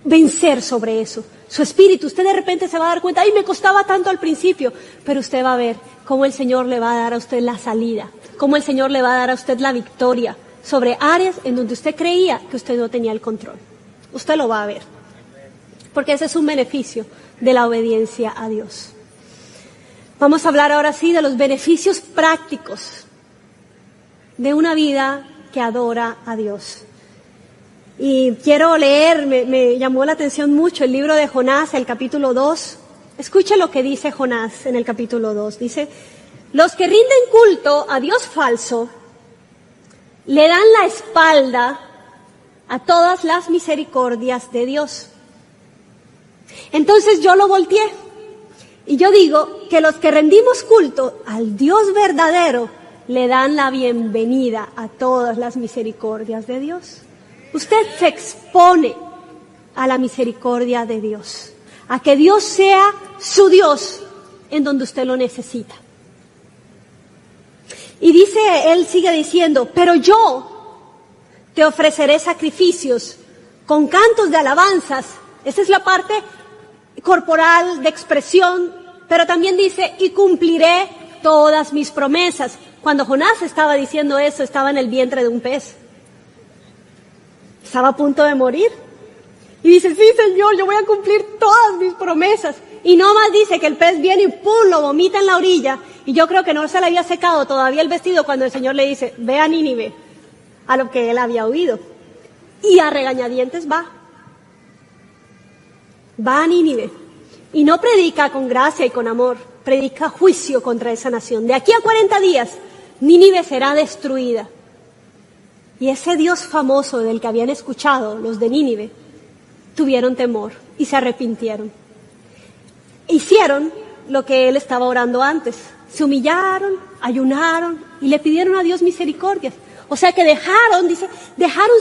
vencer sobre eso. Su espíritu, usted de repente se va a dar cuenta, ¡ay, me costaba tanto al principio! Pero usted va a ver cómo el Señor le va a dar a usted la salida, cómo el Señor le va a dar a usted la victoria sobre áreas en donde usted creía que usted no tenía el control. Usted lo va a ver. Porque ese es un beneficio de la obediencia a Dios. Vamos a hablar ahora sí de los beneficios prácticos de una vida que adora a Dios. Y quiero leer, me llamó la atención mucho el libro de Jonás, el capítulo 2. Escuche lo que dice Jonás en el capítulo 2. Dice, los que rinden culto a Dios falso le dan la espalda a todas las misericordias de Dios. Entonces yo lo volteé y yo digo que los que rendimos culto al Dios verdadero le dan la bienvenida a todas las misericordias de Dios. Usted se expone a la misericordia de Dios, a que Dios sea su Dios en donde usted lo necesita. Y dice, él sigue diciendo, pero yo te ofreceré sacrificios con cantos de alabanzas. Esa es la parte corporal de expresión, pero también dice, y cumpliré todas mis promesas. Cuando Jonás estaba diciendo eso, estaba en el vientre de un pez. Estaba a punto de morir. Y dice, sí, Señor, yo voy a cumplir todas mis promesas. Y no más dice que el pez viene y ¡pum!, lo vomita en la orilla. Y yo creo que no se le había secado todavía el vestido cuando el Señor le dice, ve a Nínive, a lo que él había oído. Y a regañadientes va. Va a Nínive. Y no predica con gracia y con amor, predica juicio contra esa nación. De aquí a 40 días, Nínive será destruida. Y ese Dios famoso del que habían escuchado los de Nínive, tuvieron temor y se arrepintieron. Hicieron lo que él estaba orando antes. Se humillaron, ayunaron y le pidieron a Dios misericordia. O sea que dejaron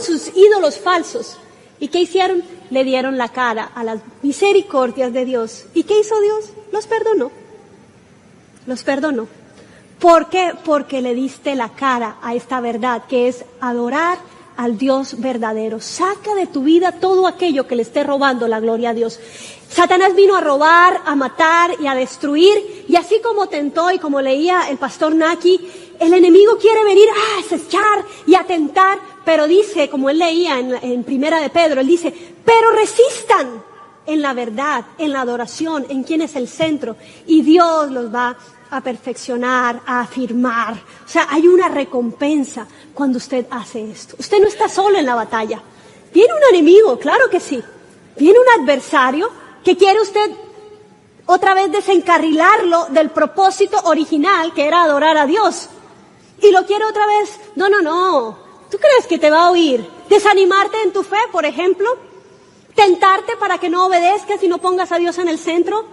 sus ídolos falsos. ¿Y qué hicieron? Le dieron la cara a las misericordias de Dios. ¿Y qué hizo Dios? Los perdonó. Los perdonó. ¿Por qué? Porque le diste la cara a esta verdad, que es adorar al Dios verdadero. Saca de tu vida todo aquello que le esté robando la gloria a Dios. Satanás vino a robar, a matar y a destruir, y así como tentó y como leía el pastor Naki, El enemigo quiere venir a acechar y a tentar, pero dice, como él leía en Primera de Pedro, él dice, pero resistan en la verdad, en la adoración, en quién es el centro, y Dios los va a perfeccionar, a afirmar. O sea, hay una recompensa cuando usted hace esto. Usted no está solo en la batalla. Viene un enemigo, claro que sí. Viene un adversario que quiere usted otra vez desencarrilarlo del propósito original, que era adorar a Dios. Y lo quiere otra vez, no. ¿Tú crees que te va a oír? ¿Desanimarte en tu fe, por ejemplo? ¿Tentarte para que no obedezcas y no pongas a Dios en el centro?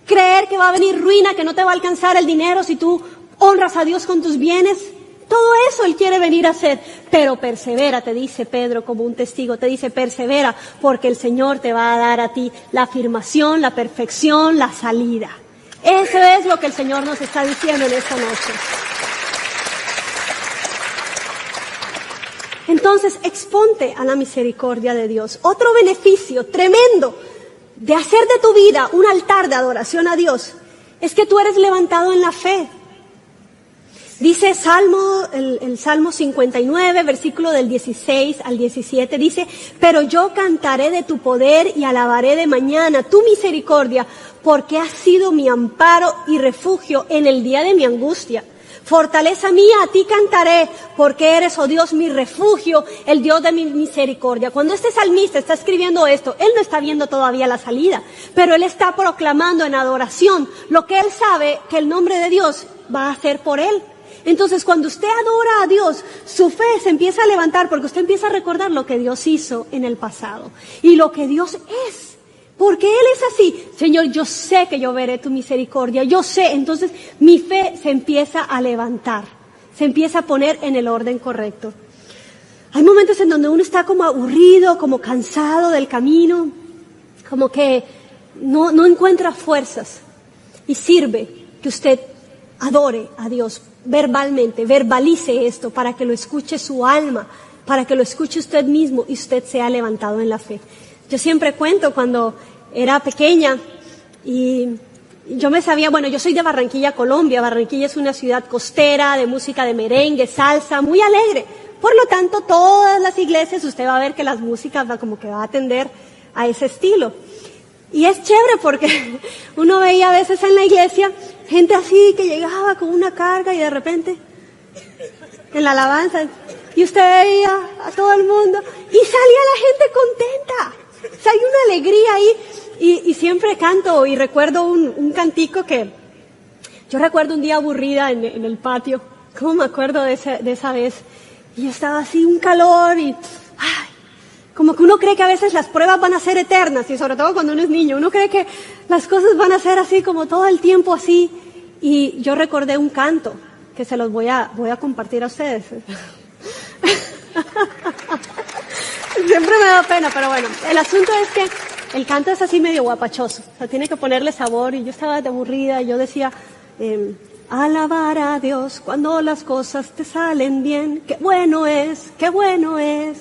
¿Creer que va a venir ruina, que no te va a alcanzar el dinero si tú honras a Dios con tus bienes? Todo eso Él quiere venir a hacer. Pero persevera, te dice Pedro como un testigo, te dice persevera, porque el Señor te va a dar a ti la afirmación, la perfección, la salida. Eso es lo que el Señor nos está diciendo en esta noche. Entonces, exponte a la misericordia de Dios. Otro beneficio tremendo de hacer de tu vida un altar de adoración a Dios es que tú eres levantado en la fe. Dice el Salmo 59, versículo del 16 al 17, dice, pero yo cantaré de tu poder y alabaré de mañana tu misericordia, porque has sido mi amparo y refugio en el día de mi angustia. Fortaleza mía, a ti cantaré, porque eres, oh Dios, mi refugio, el Dios de mi misericordia. Cuando este salmista está escribiendo esto, él no está viendo todavía la salida, pero él está proclamando en adoración lo que él sabe que el nombre de Dios va a hacer por él. Entonces, cuando usted adora a Dios, su fe se empieza a levantar porque usted empieza a recordar lo que Dios hizo en el pasado y lo que Dios es. Porque Él es así. Señor, yo sé que yo veré tu misericordia, yo sé. Entonces, mi fe se empieza a levantar, se empieza a poner en el orden correcto. Hay momentos en donde uno está como aburrido, como cansado del camino, como que no encuentra fuerzas. Y sirve que usted adore a Dios verbalmente, verbalice esto para que lo escuche su alma, para que lo escuche usted mismo y usted sea levantado en la fe. Yo siempre cuento cuando era pequeña y yo me sabía, bueno, yo soy de Barranquilla, Colombia. Barranquilla es una ciudad costera, de música de merengue, salsa, muy alegre. Por lo tanto, todas las iglesias usted va a ver que las músicas como que va a atender a ese estilo. Y es chévere porque uno veía a veces en la iglesia gente así que llegaba con una carga y de repente en la alabanza y usted veía a todo el mundo y salía la gente contenta. O sea, hay una alegría ahí y siempre canto y recuerdo un cantico que yo recuerdo un día aburrida en el patio. ¿Cómo me acuerdo de esa vez? Y yo estaba así, un calor y como que uno cree que a veces las pruebas van a ser eternas y sobre todo cuando uno es niño, uno cree que las cosas van a ser así como todo el tiempo así. Y yo recordé un canto que se los voy a compartir a ustedes. Siempre me da pena, pero bueno, el asunto es que el canto es así medio guapachoso, o sea, tiene que ponerle sabor y yo estaba aburrida y yo decía, alabar a Dios cuando las cosas te salen bien, qué bueno es, qué bueno es.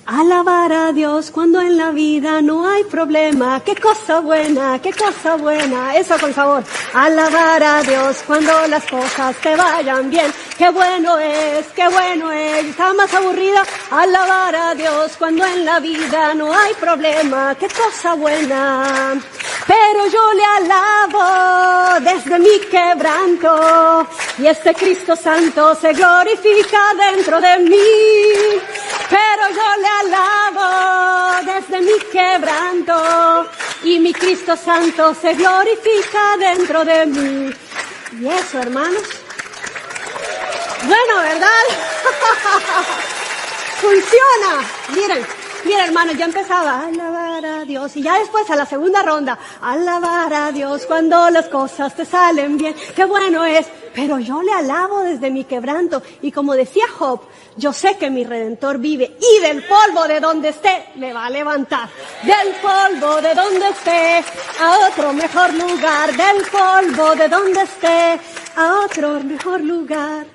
Alabar a Dios cuando en la vida no hay problema, qué cosa buena, eso con sabor. Alabar a Dios cuando las cosas te vayan bien, qué bueno es, estaba más aburrida. Alabar a Dios cuando en la vida no hay problema, qué cosa buena. Pero yo le alabo desde mi quebranto y este Cristo Santo se glorifica dentro de mí. Pero yo le alabo desde mi quebranto y mi Cristo Santo se glorifica dentro de mí. Y eso, hermanos, bueno, ¿verdad? Funciona. Miren, hermanos, ya empezaba, alabar a Dios, y ya después a la segunda ronda, alabar a Dios cuando las cosas te salen bien, qué bueno es, pero yo le alabo desde mi quebranto, y como decía Job, yo sé que mi Redentor vive, y del polvo de donde esté, me va a levantar, del polvo de donde esté, a otro mejor lugar, del polvo de donde esté, a otro mejor lugar.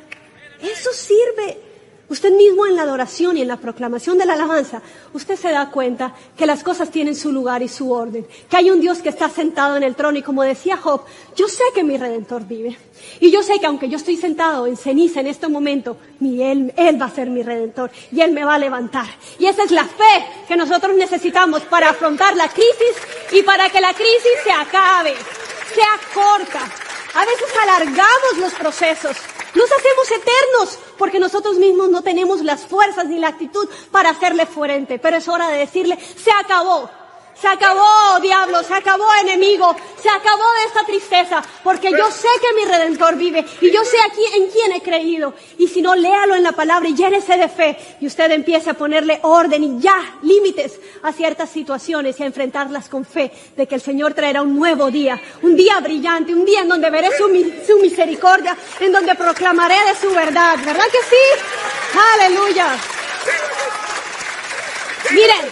Eso sirve. usted mismo en la adoración y en la proclamación de la alabanza, usted se da cuenta que las cosas tienen su lugar y su orden, que hay un Dios que está sentado en el trono y como decía Job, yo sé que mi Redentor vive y yo sé que aunque yo estoy sentado en ceniza en este momento, Él va a ser mi Redentor y Él me va a levantar. Y esa es la fe que nosotros necesitamos para afrontar la crisis y para que la crisis se acabe, sea corta. A veces alargamos los procesos, los hacemos eternos porque nosotros mismos no tenemos las fuerzas ni la actitud para hacerle frente. Pero es hora de decirle, se acabó, diablo, se acabó, enemigo, se acabó de esta tristeza, porque yo sé que mi Redentor vive y yo sé aquí en quién he creído. Y si no, léalo en la palabra y llénese de fe y usted empiece a ponerle orden y ya límites a ciertas situaciones y a enfrentarlas con fe de que el Señor traerá un nuevo día, un día brillante, un día en donde veré su misericordia, en donde proclamaré de su verdad. ¿Verdad que sí? ¡Aleluya! Miren,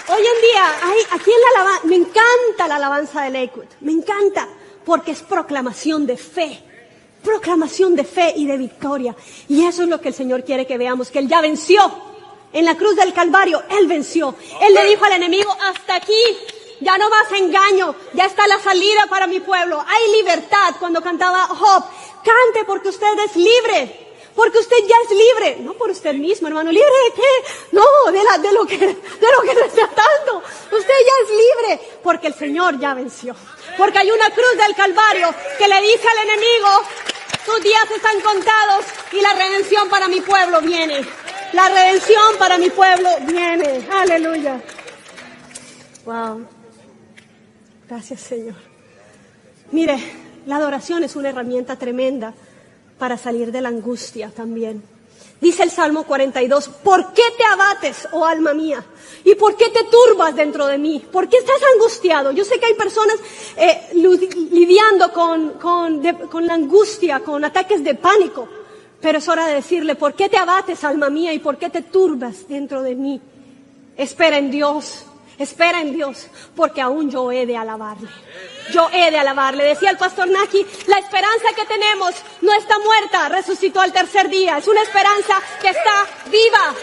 hoy en día, aquí en la alabanza, me encanta la alabanza de Lakewood, me encanta, porque es proclamación de fe y de victoria. Y eso es lo que el Señor quiere que veamos, que Él ya venció. En la cruz del Calvario, Él venció. Él le dijo al enemigo, hasta aquí, ya no más engaño, ya está la salida para mi pueblo. Hay libertad. Cuando cantaba Job, cante porque usted es libre. Porque usted ya es libre, no por usted mismo, hermano. ¿Libre de qué? No, de lo que le está atando. Usted ya es libre, porque el Señor ya venció. Porque hay una cruz del Calvario que le dice al enemigo, tus días están contados y la redención para mi pueblo viene. La redención para mi pueblo viene. Aleluya. Wow. Gracias, Señor. Mire, la adoración es una herramienta tremenda para salir de la angustia también. Dice el Salmo 42, ¿por qué te abates, oh alma mía? ¿Y por qué te turbas dentro de mí? ¿Por qué estás angustiado? Yo sé que hay personas lidiando con la angustia, con ataques de pánico, pero es hora de decirle, ¿por qué te abates, alma mía? ¿Y por qué te turbas dentro de mí? Espera en Dios, porque aún yo he de alabarle. Yo he de alabarle. Decía el pastor Naki, la esperanza que tenemos no está muerta, resucitó al tercer día. Es una esperanza que está viva.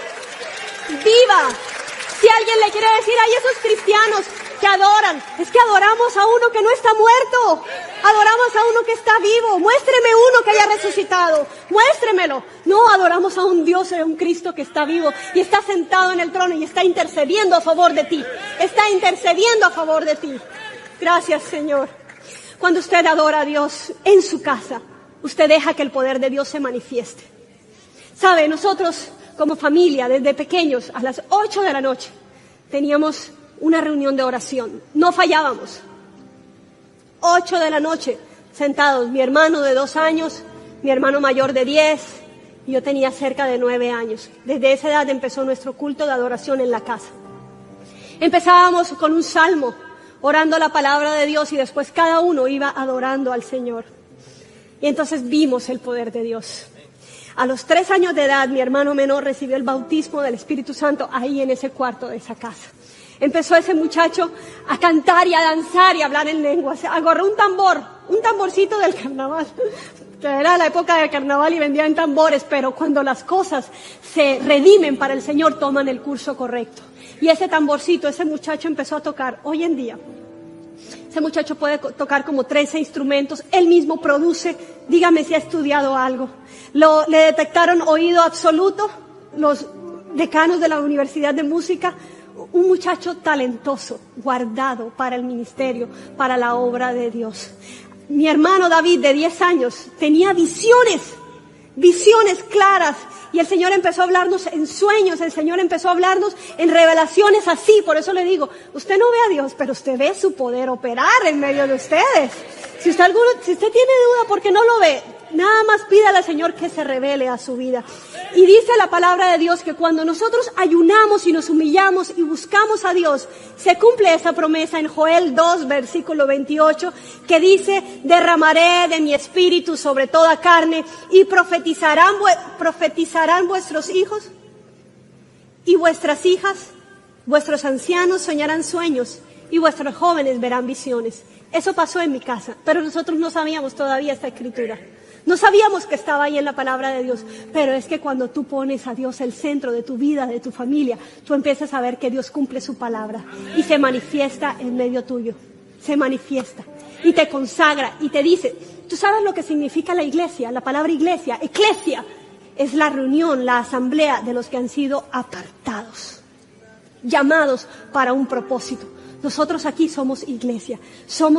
Si alguien le quiere decir, ay, esos cristianos que adoran, es que adoramos a uno que no está muerto. Adoramos a uno que está vivo. Muéstreme uno que haya resucitado. Muéstremelo. No, adoramos a un Dios, a un Cristo que está vivo y está sentado en el trono y está intercediendo a favor de ti. Está intercediendo a favor de ti. Gracias, Señor. Cuando usted adora a Dios en su casa, usted deja que el poder de Dios se manifieste. Sabe, nosotros como familia, desde pequeños, a las 8 de la noche, teníamos una reunión de oración. No fallábamos. 8 de la noche, sentados, mi hermano de 2 años, mi hermano mayor de 10, y yo tenía cerca de 9 años. Desde esa edad empezó nuestro culto de adoración en la casa. Empezábamos con un salmo, orando la palabra de Dios, y después cada uno iba adorando al Señor. Y entonces vimos el poder de Dios. A los 3 años de edad, mi hermano menor recibió el bautismo del Espíritu Santo ahí en ese cuarto de esa casa. Empezó ese muchacho a cantar y a danzar y a hablar en lenguas. Agarró un tamborcito del carnaval, que era la época del carnaval y vendían tambores, pero cuando las cosas se redimen para el Señor, toman el curso correcto. Y ese tamborcito, ese muchacho empezó a tocar. Hoy en día, ese muchacho puede tocar como 13 instrumentos, él mismo produce. Dígame si ha estudiado algo. Le detectaron oído absoluto los decanos de la Universidad de Música. Un muchacho talentoso, guardado para el ministerio, para la obra de Dios. Mi hermano David, de 10 años, tenía visiones claras, y el Señor empezó a hablarnos en sueños, el Señor empezó a hablarnos en revelaciones así. Por eso le digo, usted no ve a Dios, pero usted ve su poder operar en medio de ustedes. Si usted tiene duda porque no lo ve, nada más pídale al Señor que se revele a su vida. Y dice la palabra de Dios que cuando nosotros ayunamos y nos humillamos y buscamos a Dios, se cumple esa promesa en Joel 2, versículo 28, que dice, derramaré de mi espíritu sobre toda carne y profetizarán vuestros hijos y vuestras hijas, vuestros ancianos soñarán sueños y vuestros jóvenes verán visiones. Eso pasó en mi casa, pero nosotros no sabíamos todavía esta escritura. No sabíamos que estaba ahí en la palabra de Dios, pero es que cuando tú pones a Dios el centro de tu vida, de tu familia, tú empiezas a ver que Dios cumple su palabra y se manifiesta en medio tuyo, se manifiesta y te consagra y te dice, ¿tú sabes lo que significa la iglesia? La palabra iglesia, eclesia, es la reunión, la asamblea de los que han sido apartados, llamados para un propósito. Nosotros aquí somos iglesia,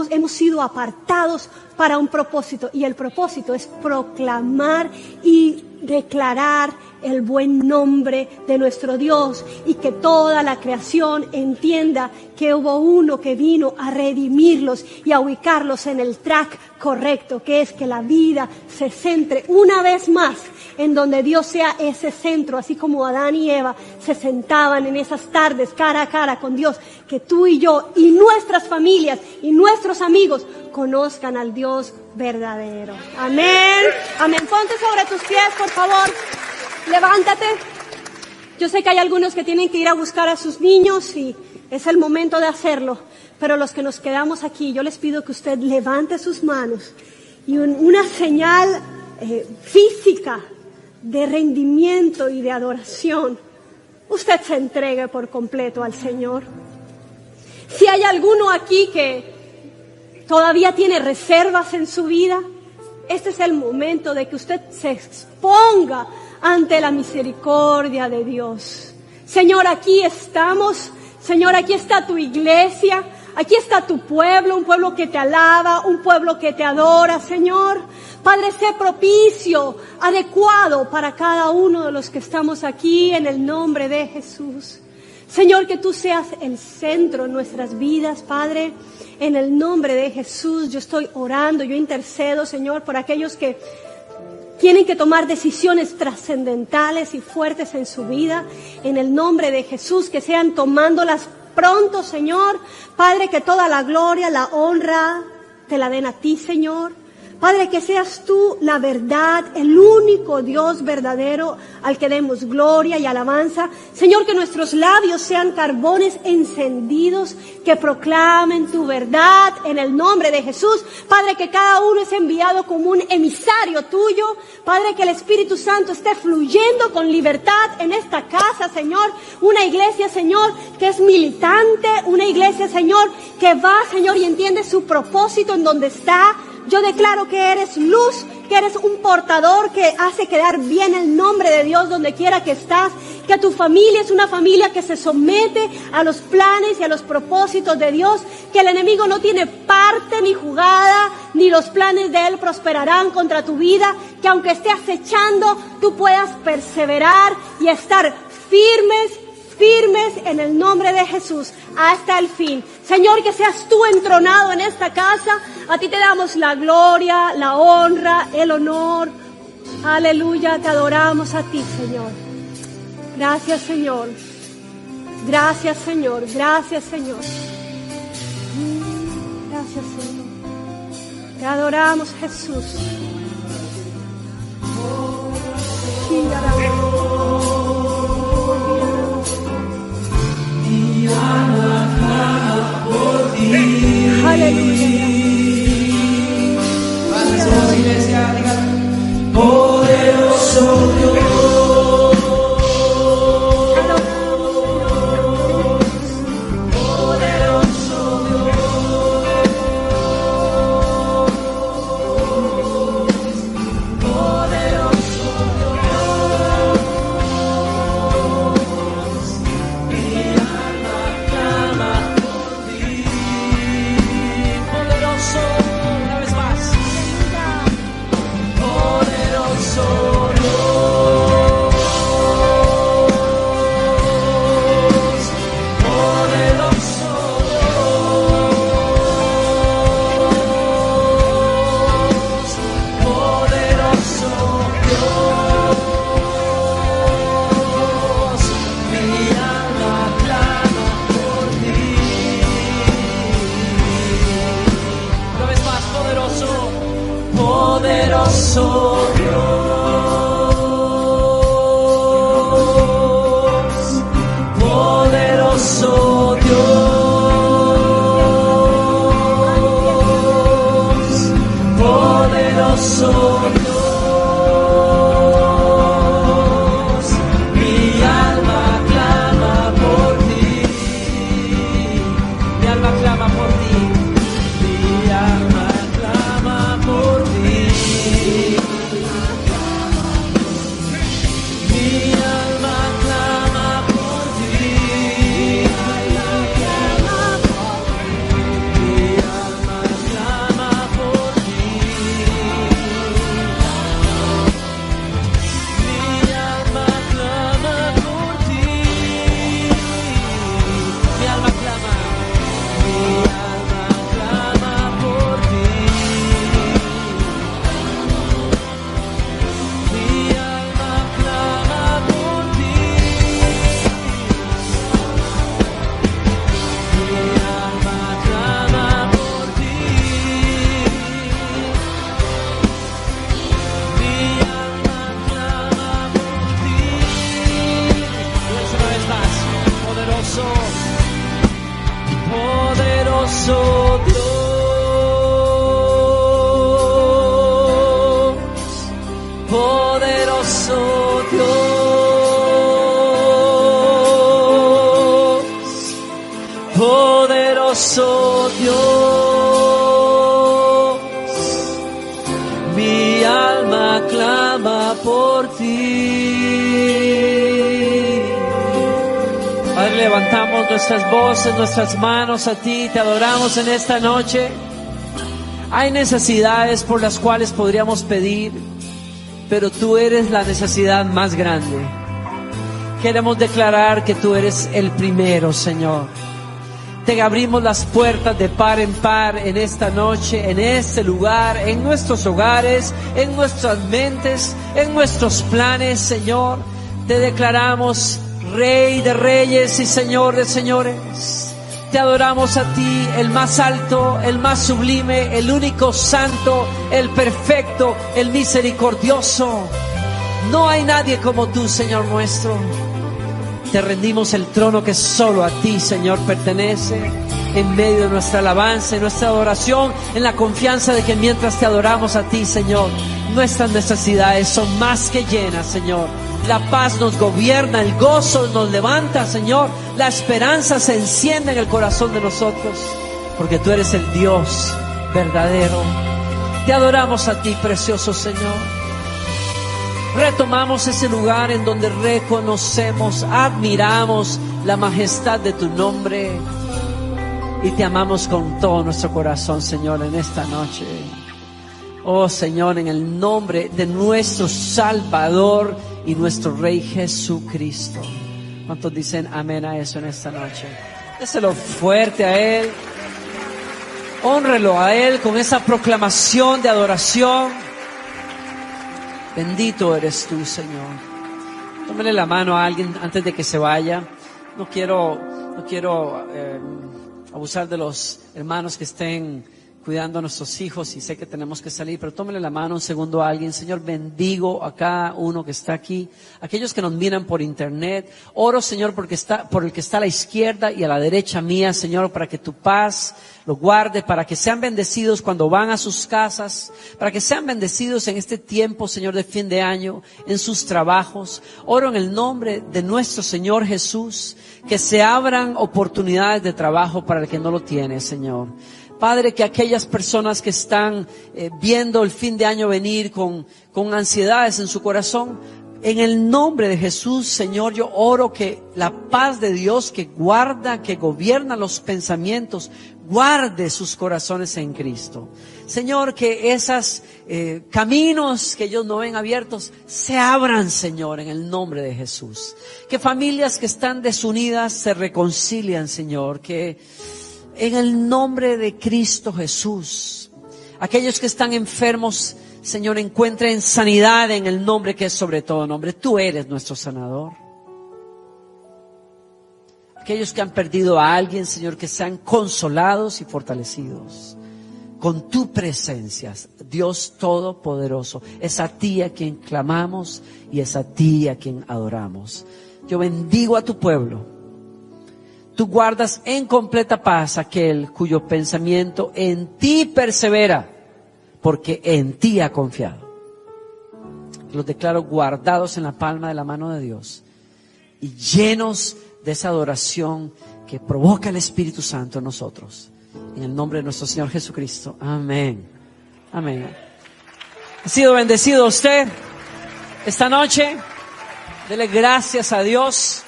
hemos sido apartados para un propósito y el propósito es proclamar y declarar el buen nombre de nuestro Dios y que toda la creación entienda que hubo uno que vino a redimirlos y a ubicarlos en el track correcto, que es que la vida se centre una vez más en donde Dios sea ese centro, así como Adán y Eva se sentaban en esas tardes cara a cara con Dios, que tú y yo y nuestras familias y nuestros amigos conozcan al Dios verdadero. Amén, amén. Ponte sobre tus pies, por favor. Levántate. Yo sé que hay algunos que tienen que ir a buscar a sus niños y es el momento de hacerlo, pero los que nos quedamos aquí, yo les pido que usted levante sus manos y una señal física de rendimiento y de adoración, usted se entregue por completo al Señor. Si hay alguno aquí que todavía tiene reservas en su vida, este es el momento de que usted se exponga ante la misericordia de Dios. Señor, aquí estamos. Señor, aquí está tu iglesia. Aquí está tu pueblo, un pueblo que te alaba, un pueblo que te adora, Señor. Padre, sé propicio, adecuado para cada uno de los que estamos aquí en el nombre de Jesús. Señor, que tú seas el centro en nuestras vidas, Padre. En el nombre de Jesús, yo estoy orando, yo intercedo, Señor, por aquellos que tienen que tomar decisiones trascendentales y fuertes en su vida. En el nombre de Jesús, que sean tomándolas pronto, Señor. Padre, que toda la gloria, la honra, te la den a ti, Señor. Padre, que seas tú la verdad, el único Dios verdadero al que demos gloria y alabanza. Señor, que nuestros labios sean carbones encendidos que proclamen tu verdad en el nombre de Jesús. Padre, que cada uno es enviado como un emisario tuyo. Padre, que el Espíritu Santo esté fluyendo con libertad en esta casa, Señor. Una iglesia, Señor, que es militante. Una iglesia, Señor, que va, Señor, y entiende su propósito en donde está. Yo declaro que eres luz, que eres un portador que hace quedar bien el nombre de Dios donde quiera que estás, que tu familia es una familia que se somete a los planes y a los propósitos de Dios, que el enemigo no tiene parte ni jugada, ni los planes de él prosperarán contra tu vida, que aunque esté acechando, tú puedas perseverar y estar firmes en el nombre de Jesús hasta el fin. Señor, que seas tú entronado en esta casa. A ti te damos la gloria, la honra, el honor. Aleluya, te adoramos a ti, Señor. Gracias, Señor. Gracias, Señor. Gracias, Señor. Gracias, Señor. Te adoramos, Jesús. Aleluya. Gracias, iglesia, digan, poderoso Dios. Poderoso Dios, poderoso Dios, poderoso Dios. poderoso Dios, mi alma clama por ti. Padre, levantamos nuestras voces, nuestras manos a ti, te adoramos en esta noche. Hay necesidades por las cuales podríamos pedir, pero tú eres la necesidad más grande. Queremos declarar que tú eres el primero, Señor. Te abrimos las puertas de par en par en esta noche, en este lugar, en nuestros hogares, en nuestras mentes, en nuestros planes, Señor. Te declaramos Rey de reyes y Señor de señores. Te adoramos a ti, el más alto, el más sublime, el único santo, el perfecto, el misericordioso. No hay nadie como tú, Señor nuestro. Te rendimos el trono que solo a ti, Señor, pertenece, en medio de nuestra alabanza y nuestra adoración, en la confianza de que mientras te adoramos a ti, Señor, nuestras necesidades son más que llenas, Señor. La paz nos gobierna, el gozo nos levanta, Señor. La esperanza se enciende en el corazón de nosotros, porque tú eres el Dios verdadero. Te adoramos a ti, precioso Señor. Retomamos ese lugar en donde reconocemos, admiramos la majestad de tu nombre y te amamos con todo nuestro corazón, Señor, en esta noche. Oh Señor, en el nombre de nuestro Salvador y nuestro Rey Jesucristo. ¿Cuántos dicen amén a eso en esta noche? Déselo fuerte a Él. Hónrelo a Él con esa proclamación de adoración. Bendito eres tú, Señor. Tómele la mano a alguien antes de que se vaya. No quiero abusar de los hermanos que estén cuidando a nuestros hijos y sé que tenemos que salir, pero tómele la mano un segundo a alguien. Señor, bendigo a cada uno que está aquí, aquellos que nos miran por internet. Oro, Señor, por el que está a la izquierda y a la derecha mía, Señor, para que tu paz lo guarde, para que sean bendecidos cuando van a sus casas, para que sean bendecidos en este tiempo, Señor, de fin de año, en sus trabajos. Oro en el nombre de nuestro Señor Jesús, que se abran oportunidades de trabajo para el que no lo tiene, Señor. Padre, que aquellas personas que están viendo el fin de año venir con ansiedades en su corazón, en el nombre de Jesús, Señor, yo oro que la paz de Dios que guarda, que gobierna los pensamientos, guarde sus corazones en Cristo. Señor, que esos caminos que ellos no ven abiertos se abran, Señor, en el nombre de Jesús. Que familias que están desunidas se reconcilian, Señor, que en el nombre de Cristo Jesús, aquellos que están enfermos, Señor, encuentren sanidad en el nombre que es sobre todo nombre. Tú eres nuestro sanador. Aquellos que han perdido a alguien, Señor, que sean consolados y fortalecidos con tu presencia, Dios Todopoderoso. Es a ti a quien clamamos y es a ti a quien adoramos. Yo bendigo a tu pueblo. Tú guardas en completa paz aquel cuyo pensamiento en ti persevera, porque en ti ha confiado. Los declaro guardados en la palma de la mano de Dios y llenos de esa adoración que provoca el Espíritu Santo en nosotros. En el nombre de nuestro Señor Jesucristo. Amén. Amén. ¿Ha sido bendecido usted esta noche? Dele gracias a Dios.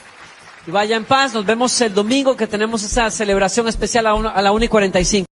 Y vaya en paz, nos vemos el domingo que tenemos esa celebración especial a la 1:45.